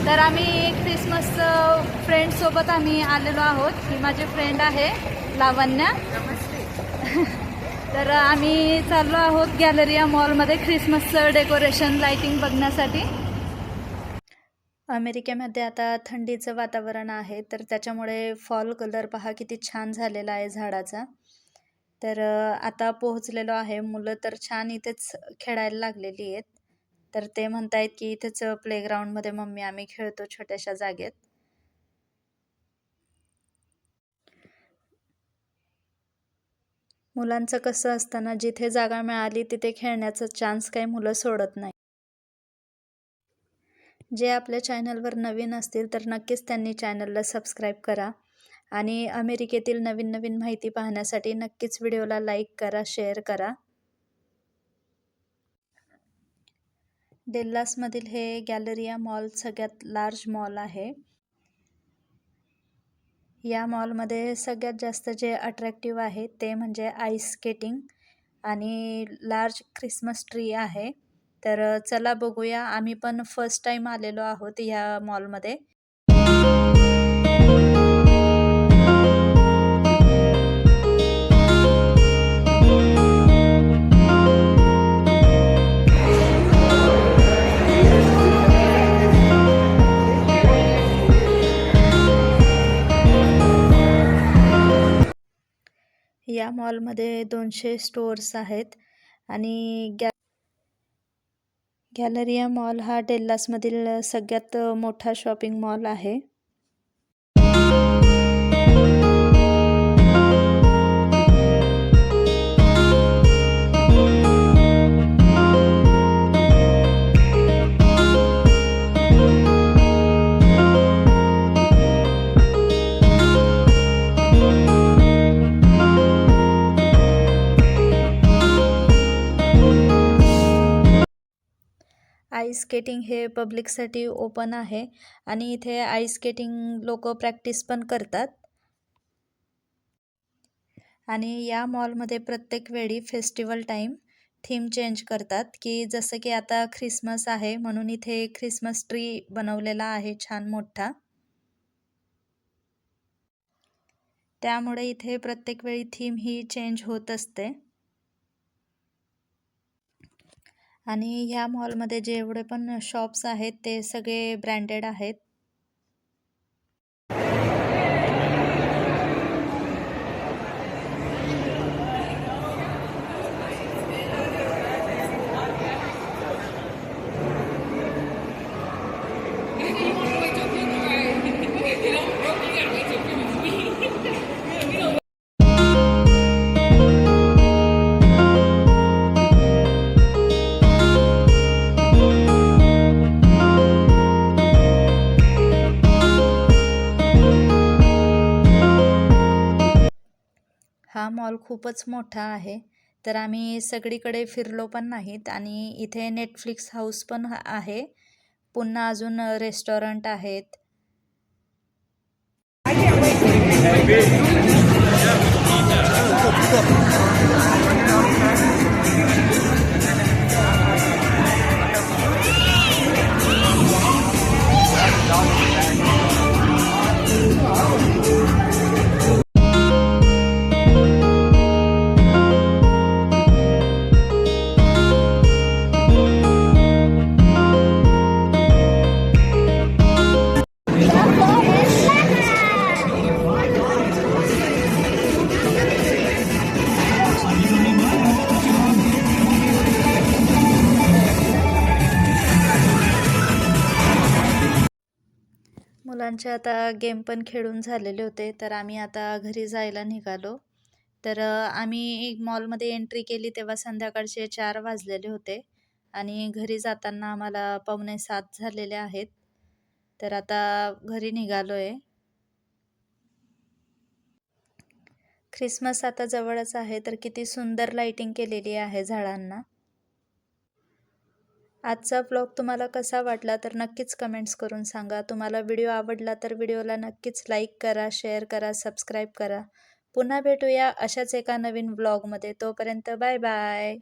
तर आम्ही क्रिसमस फ्रेंडसोबत आम्ही आलेलो आहोत. ही माझी फ्रेंड आहे लावण्या. तर आम्ही चाललो आहोत गॅलरिया मॉलमध्ये क्रिसमसचं डेकोरेशन लाइटिंग बघण्यासाठी. अमेरिकेमध्ये आता थंडीचं वातावरण आहे, तर त्याच्यामुळे फॉल कलर पहा किती छान झालेला आहे झाडाचा. तर आता पोहोचलेलो आहे. मुलं तर छान इथेच खेळायला लागलेली आहेत. तर ते म्हणतायत की इथेच प्लेग्राऊंडमध्ये मम्मी आम्ही खेळतो छोट्याशा जागेत. मुलांचं कसं असतं ना, जिथे जागा मिळाली तिथे खेळण्याचा चान्स काही मुलं सोडत नाही. जे आपल्या चॅनलवर नवीन असतील तर नक्कीच त्यांनी चॅनलला सबस्क्राईब करा आणि अमेरिकेतील नवीन नवीन माहिती पाहण्यासाठी नक्कीच व्हिडिओला लाईक करा, शेअर करा. डेल्लासमधील हे गॅलरिया मॉल सगळ्यात लार्ज मॉल आहे. या मॉलमध्ये सगळ्यात जास्त जे अट्रॅक्टिव्ह आहे ते म्हणजे आईस स्केटिंग आणि लार्ज ख्रिसमस ट्री आहे. तर चला बघूया. आम्ही पण फर्स्ट टाईम आलेलो आहोत ह्या मॉलमध्ये. या मॉलमध्ये 200 स्टोअर्स आहेत आणि गॅलरिया मॉल हा डेल्लासमधील सगळ्यात मोठा शॉपिंग मॉल आहे. आईस स्केटिंग हे पब्लिकसाठी ओपन आहे आणि इथे आईस स्केटिंग लोक प्रॅक्टिस पण करतात. आणि या मॉलमध्ये प्रत्येक वेळी फेस्टिवल टाईम थीम चेंज करतात, की जसं की आता ख्रिसमस आहे म्हणून इथे ख्रिसमस ट्री बनवलेला आहे छान मोठा. त्यामुळे इथे प्रत्येक वेळी थीम ही चेंज होत असते. आणि ह्या मॉलमध्ये जेवढे पण शॉप्स आहेत ते सगळे ब्रँडेड आहेत. हा मॉल खूपच मोठा आहे. तर आम्ही सगळीकडे फिरलो पण नाहीत आणि इथे नेटफ्लिक्स हाऊस पण आहे. पुन्हा अजून रेस्टॉरंट आहेत. मुलांचे आता गेम पण खेळून झालेले होते, तर आम्ही आता घरी जायला निघालो. तर आम्ही मॉलमध्ये एंट्री केली तेव्हा संध्याकाळचे 4 वाजलेले होते आणि घरी जाताना आम्हाला 6:45 झालेले आहेत. तर आता घरी निघालो आहे. ख्रिसमस आता जवळच आहे, तर किती सुंदर लाइटिंग केलेली आहे झाडांना. आजचा ब्लॉग तुम्हाला कसा वाटला तर नक्कीच कमेंट्स करून सांगा. तुम्हाला व्हिडिओ आवडला तर व्हिडिओला नक्कीच लाईक करा, शेअर करा, सबस्क्राईब करा. पुन्हा भेटूया अशाच एका नवीन ब्लॉगमध्ये. तोपर्यंत बाय बाय.